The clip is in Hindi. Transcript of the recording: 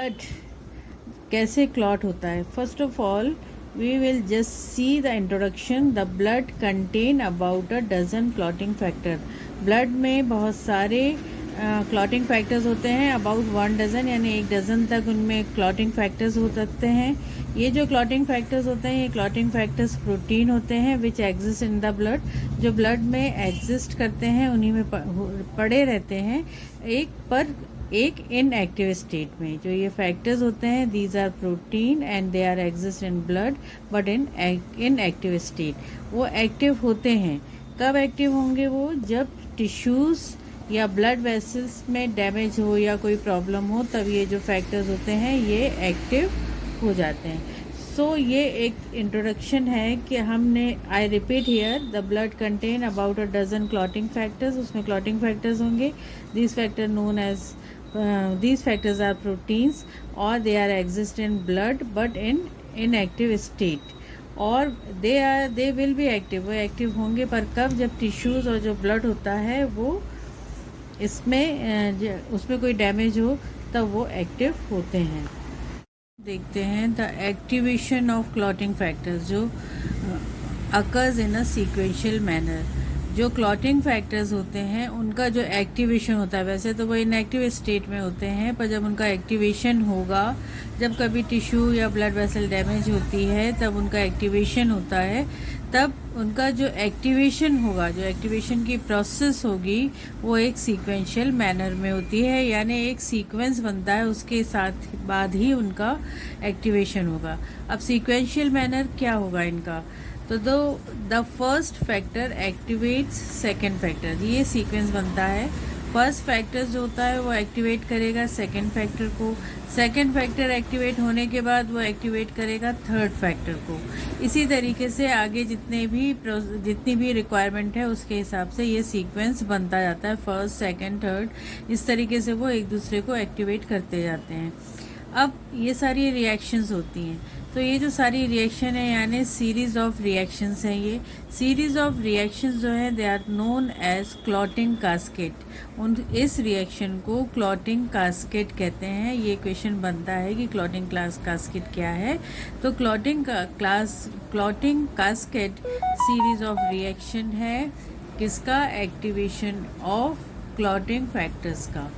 ब्लड कैसे क्लॉट होता है। First of all we will just see the introduction. The blood contain about a dozen clotting factor. Blood में बहुत सारे क्लॉटिंग फैक्टर्स होते हैं, अबाउट 1 डज़न, यानी 1 डज़न तक उनमें क्लॉटिंग फैक्टर्स हो सकते हैं। ये जो क्लॉटिंग फैक्टर्स होते हैं, ये क्लॉटिंग फैक्टर्स प्रोटीन होते हैं which exist in the blood. जो ब्लड में एग्जिस्ट करते हैं उन्हीं में पड़े रहते हैं एक इनएक्टिव स्टेट में। जो ये फैक्टर्स होते हैं, these are protein and they are exist in blood but in inactive state. वो एक्टिव होते हैं। कब एक्टिव होंगे वो? जब टिश्यूज़ या ब्लड वेसल्स में डैमेज हो या कोई प्रॉब्लम हो, तब ये जो फैक्टर्स होते हैं ये एक्टिव हो जाते हैं। सो ये एक इंट्रोडक्शन है कि हमने, I repeat here, the blood contain about a dozen clotting factors. उसमें क्लॉटिंग फैक्टर्स होंगे। These factor known as these factors are proteins or they are exist in blood but in inactive state, और they will be active, वो एक्टिव होंगे। पर कब? जब टिश्यूज़ और जो ब्लड होता है वो इसमें उसमें कोई डैमेज हो, तब वो एक्टिव होते हैं। देखते हैं the activation of clotting factors जो occurs in a sequential manner. जो क्लॉटिंग फैक्टर्स होते हैं उनका जो एक्टिवेशन होता है, वैसे तो वो इनएक्टिव स्टेट में होते हैं, पर जब उनका एक्टिवेशन होगा, जब कभी टिश्यू या ब्लड वेसल डैमेज होती है तब उनका एक्टिवेशन होता है। तब उनका जो एक्टिवेशन होगा, जो एक्टिवेशन की प्रोसेस होगी, वो एक सीक्वेंशियल मैनर में होती है, यानी एक सीक्वेंस बनता है, उसके साथ बाद ही उनका एक्टिवेशन होगा। अब सीक्वेंशियल मैनर क्या होगा इनका? तो the first factor activates second factor, ये सीक्वेंस बनता है। फर्स्ट फैक्टर जो होता है वो एक्टिवेट करेगा सेकेंड फैक्टर को। सेकेंड फैक्टर एक्टिवेट होने के बाद वो एक्टिवेट करेगा थर्ड फैक्टर को। इसी तरीके से आगे जितनी भी रिक्वायरमेंट है उसके हिसाब से ये सीक्वेंस बनता जाता है, फर्स्ट सेकेंड थर्ड, इस तरीके से वो एक दूसरे को एक्टिवेट करते जाते हैं। अब ये सारी रिएक्शंस होती हैं, तो ये जो सारी रिएक्शन है यानी सीरीज़ ऑफ रिएक्शंस हैं। ये सीरीज़ ऑफ रिएक्शंस जो है they are known as clotting cascade. इस रिएक्शन को क्लॉटिंग कास्केड कहते हैं। ये क्वेश्चन बनता है कि क्लॉटिंग कास्केड क्या है। तो clotting cascade series of reaction है किसका? एक्टिवेशन ऑफ क्लॉटिंग फैक्टर्स का।